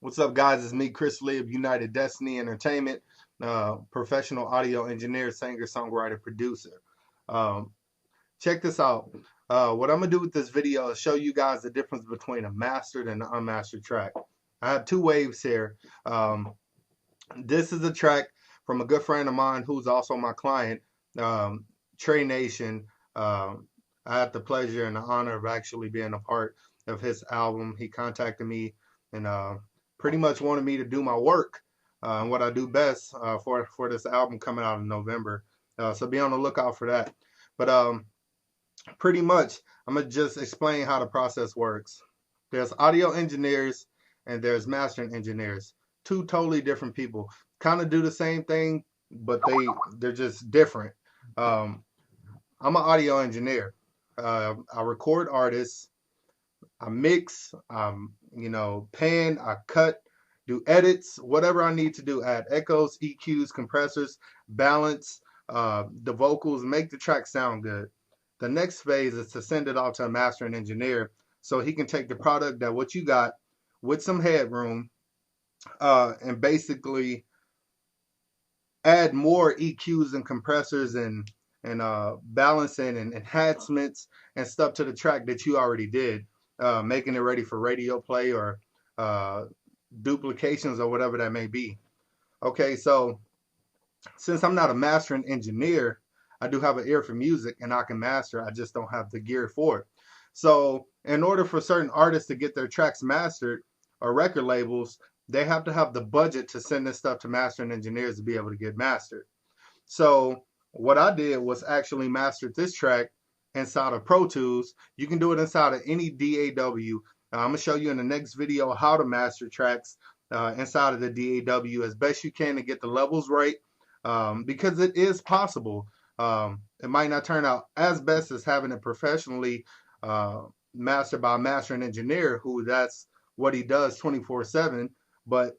What's up, guys? It's me, Chris Lee of United Destiny Entertainment, professional audio engineer, singer, songwriter, producer. Um, Check this out. What I'm gonna do with this video is show you guys the difference between a mastered and an unmastered track. I have two waves here. This is a track from a good friend of mine who's also my client, Trey Nation. I had the pleasure and the honor of actually being a part of his album. He contacted me and pretty much wanted me to do my work and what I do best for this album coming out in November. So be on the lookout for that. But pretty much, I'm gonna just explain how the process works. There's audio engineers and there's mastering engineers. Two totally different people. Kind of do the same thing, but they're just different. Um, I'm an audio engineer. I record artists. I mix. Pan. I cut. Do edits. Whatever I need to do. Add echoes, EQs, compressors, balance the vocals, make the track sound good. The next phase is to send it off to a mastering engineer so he can take the product that what you got with some headroom and basically add more EQs and compressors and balancing and enhancements and stuff to the track that you already did, making it ready for radio play or duplications or whatever that may be. Okay, so since I'm not a mastering engineer, I do have an ear for music and I can master. I just don't have the gear for it. So in order for certain artists to get their tracks mastered or record labels, they have to have the budget to send this stuff to mastering engineers to be able to get mastered. So what I did was actually mastered this track inside of Pro Tools. You can do it inside of any DAW. I'm going to show you in the next video how to master tracks inside of the DAW as best you can to get the levels right, because it is possible. It might not turn out as best as having it professionally mastered by a mastering engineer who that's what he does 24/7. But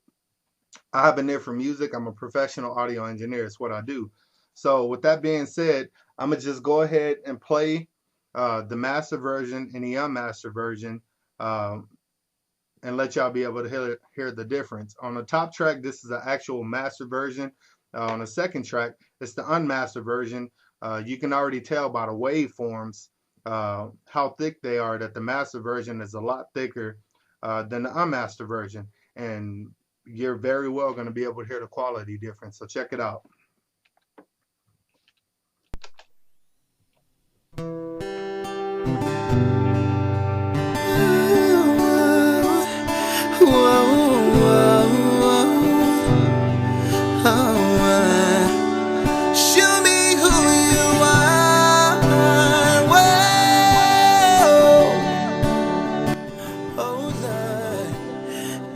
I have an ear for music. I'm a professional audio engineer. It's what I do. So with that being said, I'm going to just go ahead and play the master version and the unmastered version and let y'all be able to hear the difference. On the top track, this is the actual master version. On the second track, it's the unmastered version. You can already tell by the waveforms how thick they are that the master version is a lot thicker than the unmastered version. And you're very well going to be able to hear the quality difference. So check it out.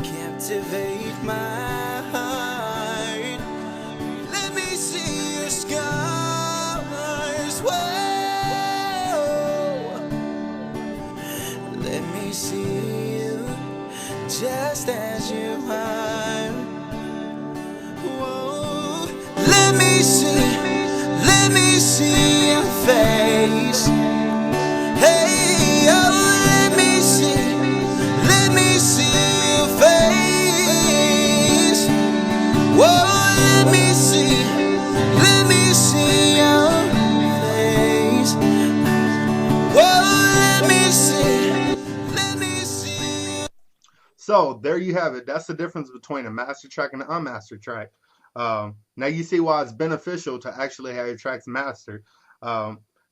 Captivate my heart. Let me see your scars. Whoa. Let me see you just as you are. Whoa. Let me see your face. Hey, oh, let me see your face. Whoa, let me see your face. Whoa, let me see. So there you have it. That's the difference between a master track and an unmastered track. Now you see why it's beneficial to actually have your tracks mastered.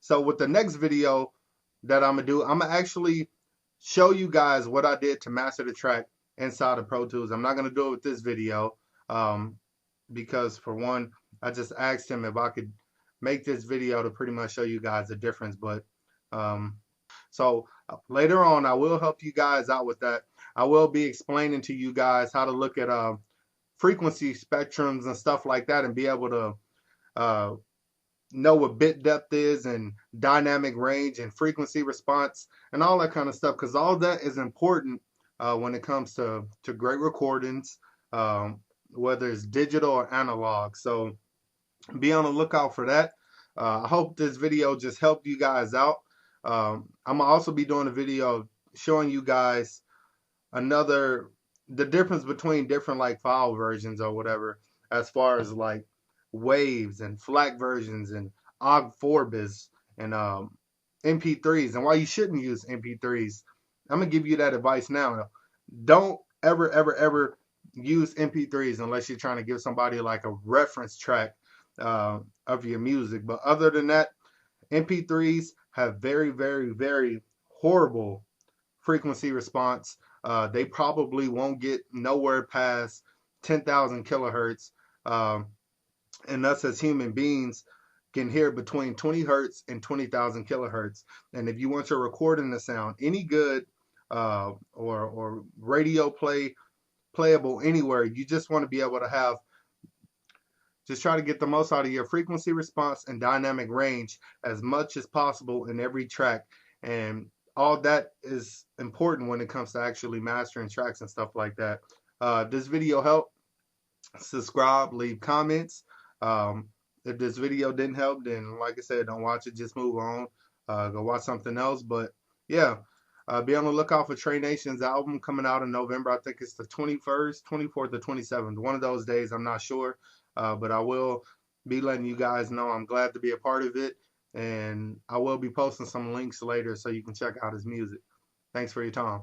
So with the next video that I'm going to do, I'm going to actually show you guys what I did to master the track inside of Pro Tools. I'm not going to do it with this video because for one, I just asked him if I could make this video to pretty much show you guys the difference. But so later on, I will help you guys out with that. I will be explaining to you guys how to look at frequency spectrums and stuff like that and be able to know what bit depth is and dynamic range and frequency response and all that kind of stuff, because all that is important when it comes to great recordings, whether it's digital or analog. So be on the lookout for that. I hope this video just helped you guys out. I'm gonna also be doing a video showing you guys another the difference between different like file versions or whatever, as far as like waves and FLAC versions and OGG4bis and MP3s, and why you shouldn't use MP3s. I'm gonna give you that advice now. Don't ever use MP3s unless you're trying to give somebody like a reference track of your music. But other than that, MP3s have very horrible frequency response. They probably won't get nowhere past 10,000 kilohertz. Um, and us as human beings can hear between 20 hertz and 20,000 kilohertz. And if you want your recording to sound any good or radio playable anywhere, you just want to be able to have, just try to get the most out of your frequency response and dynamic range as much as possible in every track. And all that is important when it comes to actually mastering tracks and stuff like that. This video helped. Subscribe, leave comments. If this video didn't help, then like I said, don't watch it. Just move on. Go watch something else. But yeah, be on the lookout for Trey Nation's album coming out in November. I think it's the 21st, 24th, or 27th. One of those days, I'm not sure. But I will be letting you guys know I'm glad to be a part of it. And I will be posting some links later so you can check out his music. Thanks for your time.